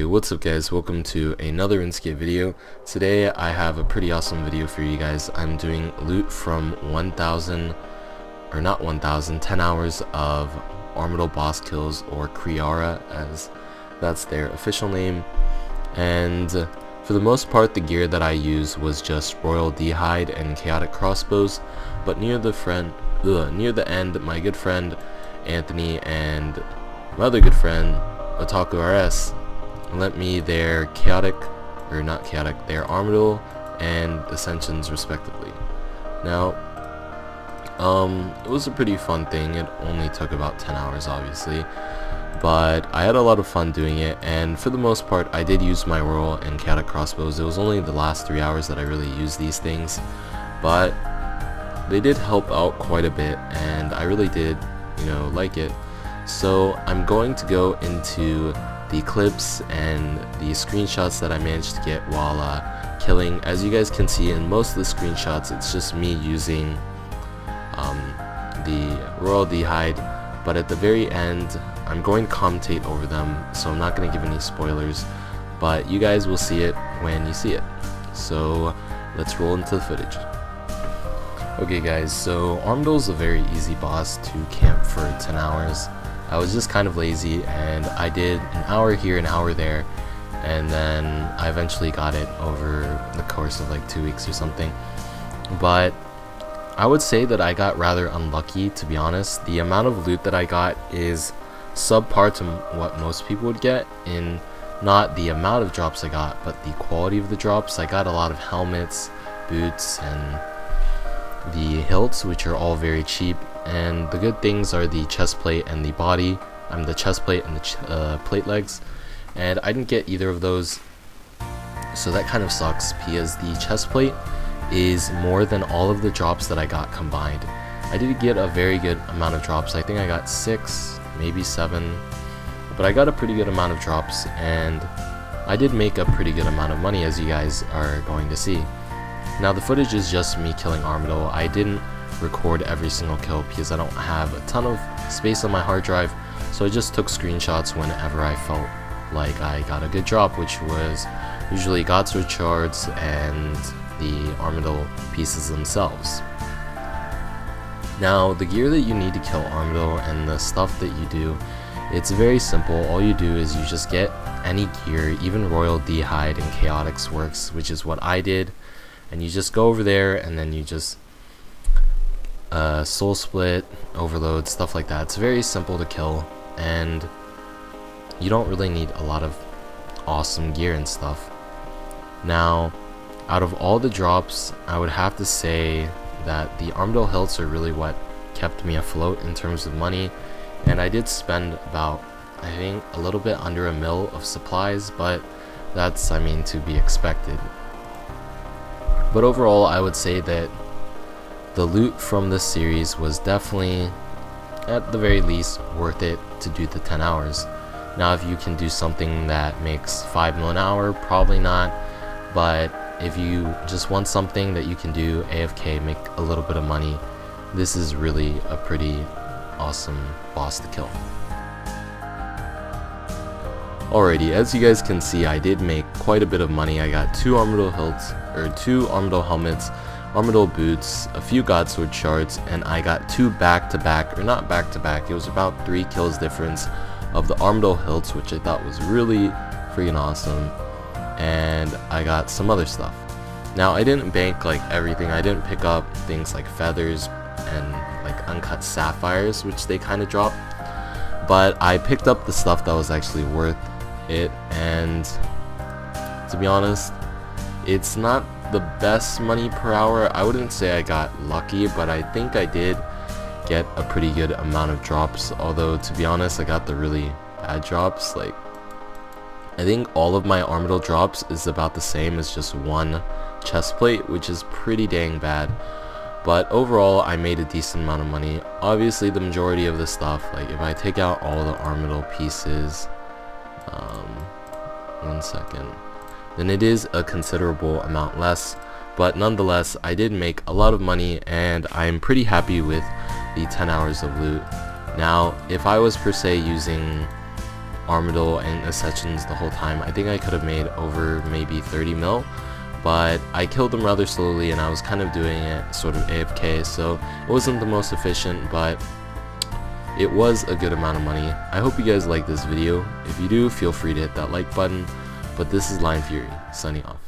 What's up guys, welcome to another Runescape video. Today I have a pretty awesome video for you guys. I'm doing loot from 10 hours of Armadyl boss kills, or Kree'arra as that's their official name. And for the most part the gear that I used was just royal d'hide and chaotic crossbows, but near the end my good friend Anthony and my other good friend RS lent me their their Armadyl and Ascensions respectively. Now, it was a pretty fun thing. It only took about 10 hours obviously, but I had a lot of fun doing it, and for the most part I did use my royal and chaotic crossbows. It was only the last 3 hours that I really used these things, but they did help out quite a bit, and I really did, like it. So I'm going to go into the clips and the screenshots that I managed to get while killing. As you guys can see in most of the screenshots, it's just me using the royal d'hide, but at the very end I'm going to commentate over them, so I'm not going to give any spoilers, but you guys will see it when you see it. So let's roll into the footage. Okay guys, so Armadyl is a very easy boss to camp for 10 hours. I was just kind of lazy and I did an hour here, an hour there, and then I eventually got it over the course of like 2 weeks or something. But I would say that I got rather unlucky, to be honest. The amount of loot that I got is subpar to what most people would get, in not the amount of drops I got, but the quality of the drops. I got a lot of helmets, boots, and the hilts, which are all very cheap. And the good things are the chest plate and the body. The chest plate and the plate legs, and I didn't get either of those, so that kind of sucks, because the chest plate is more than all of the drops that I got combined. I did get a very good amount of drops. I think I got 6, maybe 7, but I got a pretty good amount of drops, and I did make a pretty good amount of money, as you guys are going to see. Now the footage is just me killing Armadyl. I didn't record every single kill because I don't have a ton of space on my hard drive, so I just took screenshots whenever I felt like I got a good drop, which was usually Godsword shards and the Armadyl pieces themselves. Now the gear that you need to kill Armadyl and the stuff that you do, it's very simple. All you do is you just get any gear, even royal d'hide and chaotics works, which is what I did, and you just go over there and then you just soul split, overload, stuff like that. It's very simple to kill, and you don't really need a lot of awesome gear and stuff. Now, out of all the drops, I would have to say that the Armadyl hilts are really what kept me afloat in terms of money, and I did spend about, I think, a little bit under $1 mil of supplies, but that's, to be expected. But overall, I would say that the loot from this series was definitely, at the very least, worth it to do the 10 hours. Now if you can do something that makes 5 mil an hour, probably not, but if you just want something that you can do AFK, make a little bit of money, this is really a pretty awesome boss to kill. Alrighty, as you guys can see, I did make quite a bit of money. I got 2 Armadyl hilts, or 2 Armadyl helmets, Armadyl boots, a few Godsword shards, and I got 2 back-to-back, or not back-to-back, it was about 3 kills difference of the Armadyl hilts, which I thought was really freaking awesome, and I got some other stuff. Now I didn't bank like everything. I didn't pick up things like feathers and like uncut sapphires, which they kind of drop, but I picked up the stuff that was actually worth it, and to be honest, it's not the best money per hour. I wouldn't say I got lucky, but I think I did get a pretty good amount of drops, although to be honest I got the really bad drops. Like, I think all of my Armadyl drops is about the same as just 1 chest plate, which is pretty dang bad, but overall I made a decent amount of money. Obviously the majority of the stuff, like if I take out all the Armadyl pieces, 1 second, then it is a considerable amount less, but nonetheless I did make a lot of money, and I am pretty happy with the 10 hours of loot. Now if I was per se using Armadyl and accessions the whole time. I think I could have made over maybe 30 mil, but I killed them rather slowly and I was kind of doing it sort of AFK, so it wasn't the most efficient, but it was a good amount of money. I hope you guys like this video. If you do, feel free to hit that like button, but this is Lion Fury, signing off.